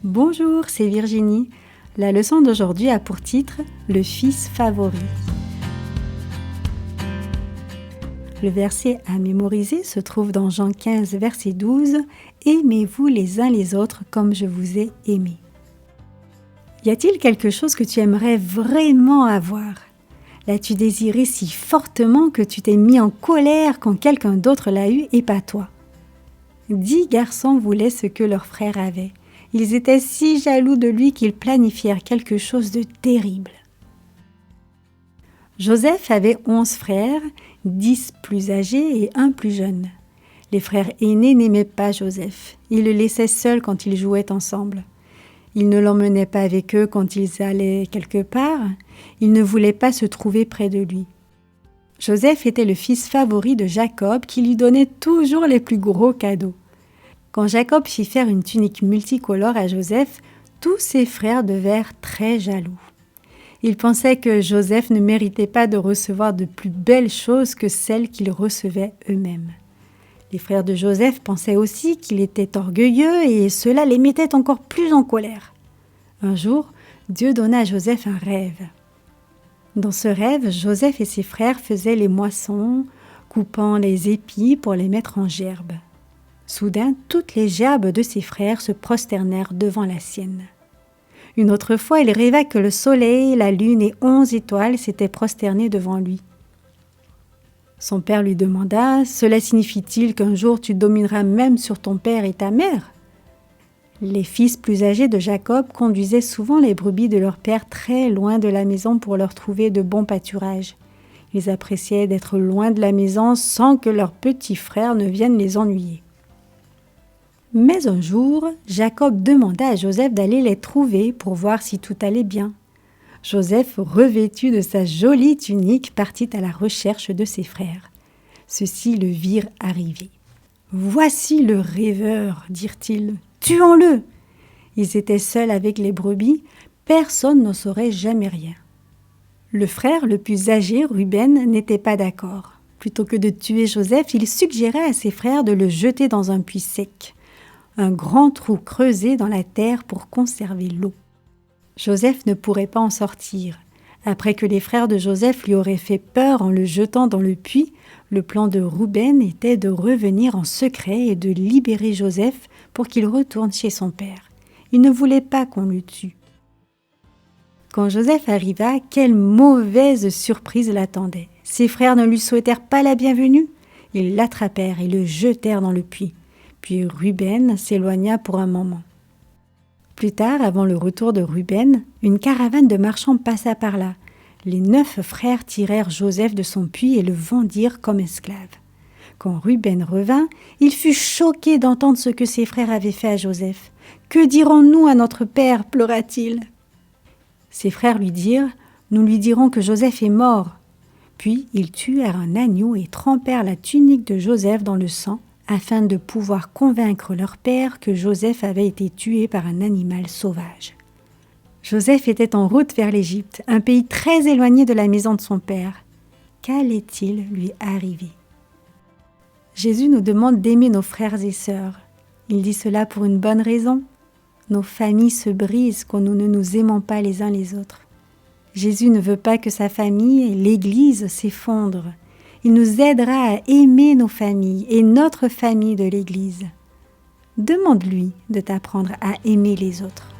Bonjour, c'est Virginie. La leçon d'aujourd'hui a pour titre « Le fils favori ». Le verset à mémoriser se trouve dans Jean 15, verset 12 « Aimez-vous les uns les autres comme je vous ai aimés ». Y a-t-il quelque chose que tu aimerais vraiment avoir? L'as-tu désiré si fortement que tu t'es mis en colère quand quelqu'un d'autre l'a eu et pas toi? 10 garçons voulaient ce que leur frère avait. Ils étaient si jaloux de lui qu'ils planifièrent quelque chose de terrible. Joseph avait 11 frères, 10 plus âgés et 1 plus jeune. Les frères aînés n'aimaient pas Joseph. Ils le laissaient seul quand ils jouaient ensemble. Ils ne l'emmenaient pas avec eux quand ils allaient quelque part. Ils ne voulaient pas se trouver près de lui. Joseph était le fils favori de Jacob qui lui donnait toujours les plus gros cadeaux. Quand Jacob fit faire une tunique multicolore à Joseph, tous ses frères devinrent très jaloux. Ils pensaient que Joseph ne méritait pas de recevoir de plus belles choses que celles qu'ils recevaient eux-mêmes. Les frères de Joseph pensaient aussi qu'il était orgueilleux et cela les mettait encore plus en colère. Un jour, Dieu donna à Joseph un rêve. Dans ce rêve, Joseph et ses frères faisaient les moissons, coupant les épis pour les mettre en gerbes. Soudain, toutes les gerbes de ses frères se prosternèrent devant la sienne. Une autre fois, il rêva que le soleil, la lune et 11 étoiles s'étaient prosternés devant lui. Son père lui demanda « Cela signifie-t-il qu'un jour tu domineras même sur ton père et ta mère ?» Les fils plus âgés de Jacob conduisaient souvent les brebis de leur père très loin de la maison pour leur trouver de bons pâturages. Ils appréciaient d'être loin de la maison sans que leurs petits frères ne viennent les ennuyer. Mais un jour, Jacob demanda à Joseph d'aller les trouver pour voir si tout allait bien. Joseph, revêtu de sa jolie tunique, partit à la recherche de ses frères. Ceux-ci le virent arriver. « Voici le rêveur, dirent-ils. Tuons-le !» Ils étaient seuls avec les brebis, personne n'en saurait jamais rien. Le frère le plus âgé, Ruben, n'était pas d'accord. Plutôt que de tuer Joseph, il suggérait à ses frères de le jeter dans un puits sec. Un grand trou creusé dans la terre pour conserver l'eau. Joseph ne pourrait pas en sortir. Après que les frères de Joseph lui auraient fait peur en le jetant dans le puits, le plan de Ruben était de revenir en secret et de libérer Joseph pour qu'il retourne chez son père. Il ne voulait pas qu'on le tue. Quand Joseph arriva, quelle mauvaise surprise l'attendait. Ses frères ne lui souhaitèrent pas la bienvenue. Ils l'attrapèrent et le jetèrent dans le puits. Puis Ruben s'éloigna pour un moment. Plus tard, avant le retour de Ruben, une caravane de marchands passa par là. Les 9 frères tirèrent Joseph de son puits et le vendirent comme esclave. Quand Ruben revint, il fut choqué d'entendre ce que ses frères avaient fait à Joseph. « Que dirons-nous à notre père ?» pleura-t-il. Ses frères lui dirent « Nous lui dirons que Joseph est mort. » Puis ils tuèrent un agneau et trempèrent la tunique de Joseph dans le sang, afin de pouvoir convaincre leur père que Joseph avait été tué par un animal sauvage. Joseph était en route vers l'Égypte, un pays très éloigné de la maison de son père. Qu'allait-il lui arriver? Jésus nous demande d'aimer nos frères et sœurs. Il dit cela pour une bonne raison. Nos familles se brisent quand nous ne nous aimons pas les uns les autres. Jésus ne veut pas que sa famille, l'Église, s'effondre. Il nous aidera à aimer nos familles et notre famille de l'Église. Demande-lui de t'apprendre à aimer les autres.